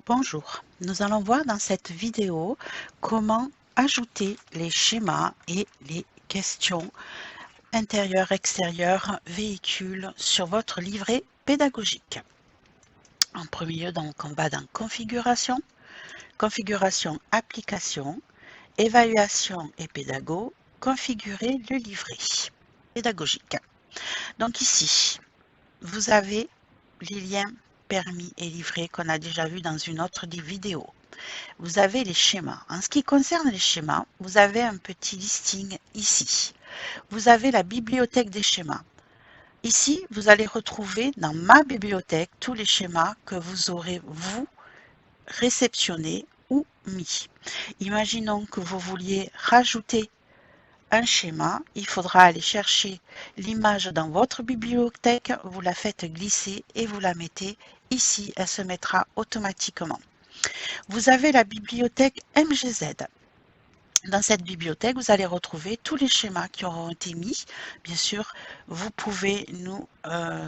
Bonjour, nous allons voir dans cette vidéo comment ajouter les schémas et les questions intérieures-extérieures véhicules sur votre livret pédagogique. En premier lieu, donc, on va dans Configuration, Configuration Application, Évaluation et Pédago, Configurer le livret pédagogique. Donc ici, vous avez les liens permis et livrets qu'on a déjà vu dans une autre vidéo. Vous avez les schémas. En ce qui concerne les schémas, vous avez un petit listing ici. Vous avez la bibliothèque des schémas. Ici, vous allez retrouver dans ma bibliothèque tous les schémas que vous aurez, vous, réceptionnés ou mis. Imaginons que vous vouliez rajouter un schéma, il faudra aller chercher l'image dans votre bibliothèque, vous la faites glisser et vous la mettez ici, elle se mettra automatiquement. Vous avez la bibliothèque MGZ. Dans cette bibliothèque, vous allez retrouver tous les schémas qui auront été mis. Bien sûr, vous pouvez nous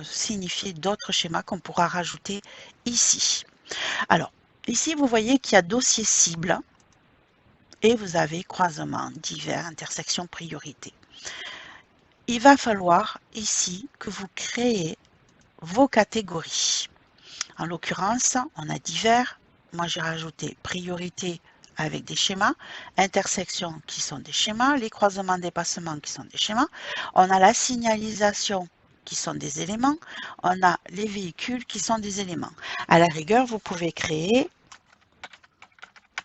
signifier d'autres schémas qu'on pourra rajouter ici. Alors, ici, vous voyez qu'il y a dossier cible et vous avez croisement, divers, intersection, priorité. Il va falloir ici que vous créez vos catégories. En l'occurrence, on a divers. Moi, j'ai rajouté priorité avec des schémas, intersections qui sont des schémas, les croisements dépassements qui sont des schémas. On a la signalisation qui sont des éléments. On a les véhicules qui sont des éléments. À la rigueur, vous pouvez créer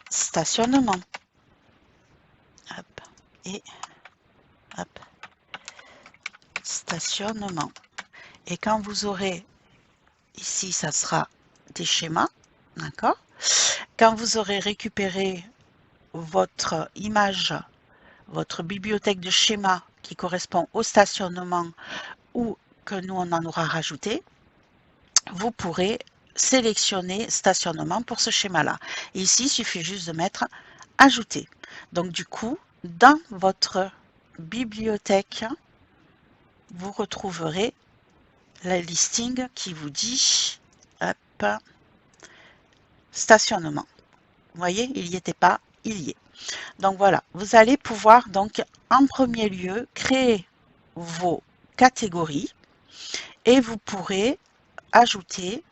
stationnement. Hop, et hop, stationnement. Et quand vous aurez ici, ça sera des schémas, d'accord? Quand vous aurez récupéré votre image, votre bibliothèque de schémas qui correspond au stationnement ou que nous on en aura rajouté, vous pourrez sélectionner stationnement pour ce schéma-là. Ici, il suffit juste de mettre ajouter. Donc du coup, dans votre bibliothèque, vous retrouverez le listing qui vous dit hop, stationnement. Vous voyez, il n'y était pas, il y est. Donc voilà, vous allez pouvoir donc en premier lieu créer vos catégories et vous pourrez ajouter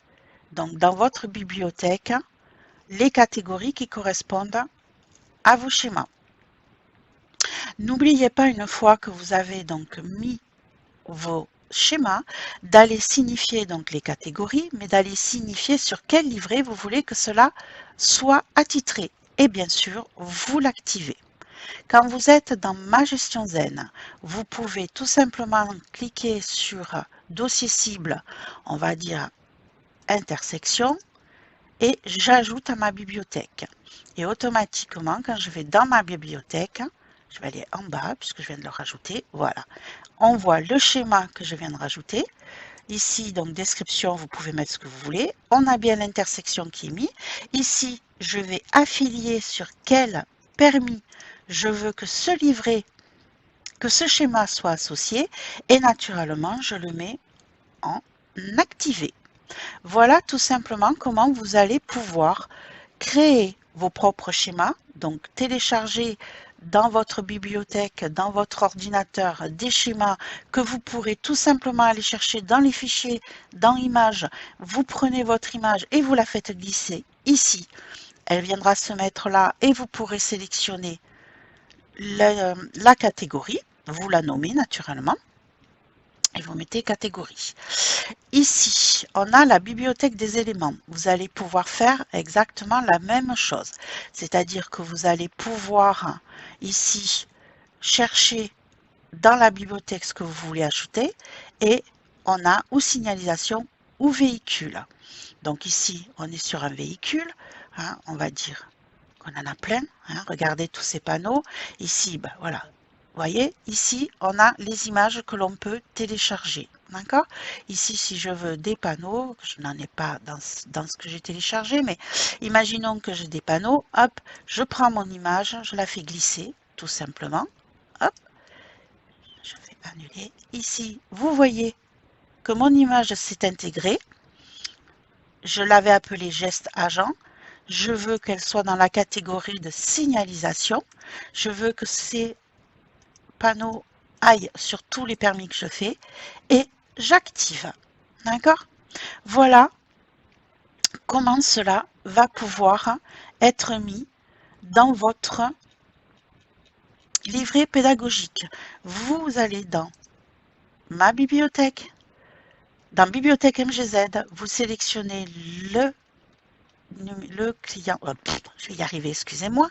donc dans votre bibliothèque les catégories qui correspondent à vos schémas. N'oubliez pas une fois que vous avez donc mis vos schémas d'aller signifier donc les catégories, mais d'aller signifier sur quel livret vous voulez que cela soit attitré. Et bien sûr, vous l'activez. Quand vous êtes dans Ma gestion Zen, vous pouvez tout simplement cliquer sur Dossier cible, on va dire intersection, et j'ajoute à ma bibliothèque. Et automatiquement, quand je vais dans ma bibliothèque, je vais aller en bas puisque je viens de le rajouter, voilà. On voit le schéma que je viens de rajouter. Ici, donc description, vous pouvez mettre ce que vous voulez. On a bien l'intersection qui est mise. Ici, je vais affilier sur quel permis je veux que ce livret, que ce schéma soit associé. Et naturellement, je le mets en activé. Voilà tout simplement comment vous allez pouvoir créer vos propres schémas, donc télécharger dans votre bibliothèque, dans votre ordinateur, des schémas que vous pourrez tout simplement aller chercher dans les fichiers, dans Images. Vous prenez votre image et vous la faites glisser ici. Elle viendra se mettre là et vous pourrez sélectionner la catégorie. Vous la nommez naturellement et vous mettez catégorie. Ici, on a la bibliothèque des éléments. Vous allez pouvoir faire exactement la même chose. C'est-à-dire que vous allez pouvoir ici chercher dans la bibliothèque ce que vous voulez ajouter et on a ou signalisation ou véhicule. Donc ici, on est sur un véhicule. On va dire qu'on en a plein. Regardez tous ces panneaux. Ici, ben voilà. Vous voyez, ici, on a les images que l'on peut télécharger. D'accord? Ici, si je veux des panneaux, je n'en ai pas dans ce que j'ai téléchargé, mais imaginons que j'ai des panneaux. Hop, je prends mon image, je la fais glisser, tout simplement. Hop, je fais annuler. Ici, vous voyez que mon image s'est intégrée. Je l'avais appelé geste agent. je veux qu'elle soit dans la catégorie de signalisation. Je veux que ces panneaux aillent sur tous les permis que je fais et j'active. D'accord? Voilà comment cela va pouvoir être mis dans votre livret pédagogique. Vous allez dans ma bibliothèque. Dans Bibliothèque MGZ, vous sélectionnez le client. Je vais y arriver, excusez-moi.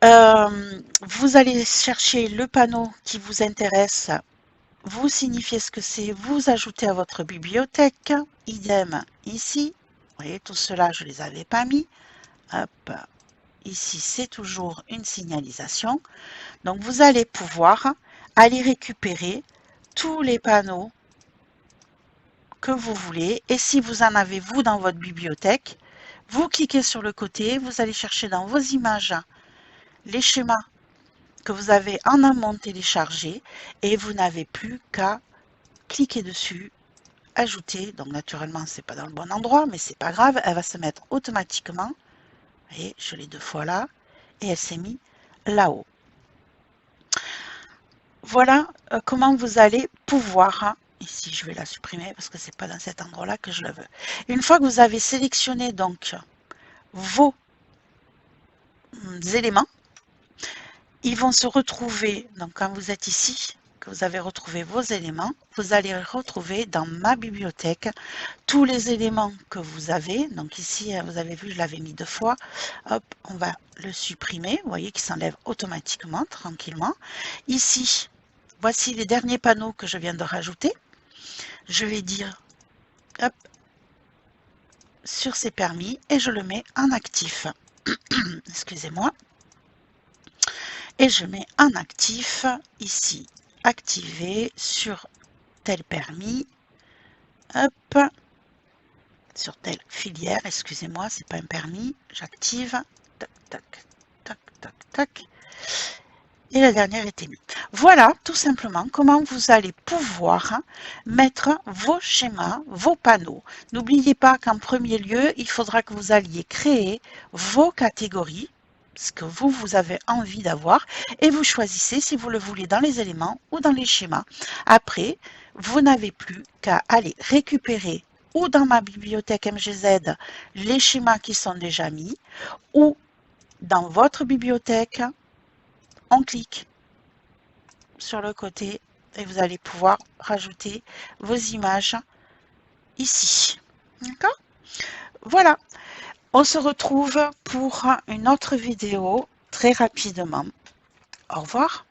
Vous allez chercher le panneau qui vous intéresse. Vous signifiez ce que c'est, vous ajoutez à votre bibliothèque. Idem ici. Vous voyez, tout cela, je ne les avais pas mis. Hop. Ici, c'est toujours une signalisation. Donc, vous allez pouvoir aller récupérer tous les panneaux que vous voulez. Et si vous en avez, vous, dans votre bibliothèque, vous cliquez sur le côté, vous allez chercher dans vos images les schémas que vous avez en amont téléchargés et vous n'avez plus qu'à cliquer dessus, ajouter. Donc, naturellement, c'est pas dans le bon endroit, mais c'est pas grave, elle va se mettre automatiquement. Vous voyez, je l'ai 2 fois là et elle s'est mise là-haut. Voilà comment vous allez pouvoir, ici je vais la supprimer parce que c'est pas dans cet endroit-là que je le veux. Une fois que vous avez sélectionné donc vos éléments, ils vont se retrouver, donc quand vous êtes ici, que vous avez retrouvé vos éléments, vous allez retrouver dans ma bibliothèque tous les éléments que vous avez. Donc ici, vous avez vu, je l'avais mis 2 fois. Hop, on va le supprimer. Vous voyez qu'il s'enlève automatiquement, tranquillement. Ici, voici les derniers panneaux que je viens de rajouter. Je vais dire, hop, sur ces permis et je le mets en actif. Excusez-moi. Et je mets en actif, ici, activé sur tel permis. Hop, sur telle filière, excusez-moi, c'est pas un permis. J'active. Tac, tac, tac, tac, tac. Et la dernière est émise. Voilà tout simplement comment vous allez pouvoir mettre vos schémas, vos panneaux. N'oubliez pas qu'en premier lieu, il faudra que vous alliez créer vos catégories, ce que vous avez envie d'avoir, et vous choisissez si vous le voulez dans les éléments ou dans les schémas. Après, vous n'avez plus qu'à aller récupérer ou dans ma bibliothèque MGZ les schémas qui sont déjà mis, ou dans votre bibliothèque, on clique sur le côté et vous allez pouvoir rajouter vos images ici. D'accord? Voilà. On se retrouve pour une autre vidéo très rapidement. Au revoir.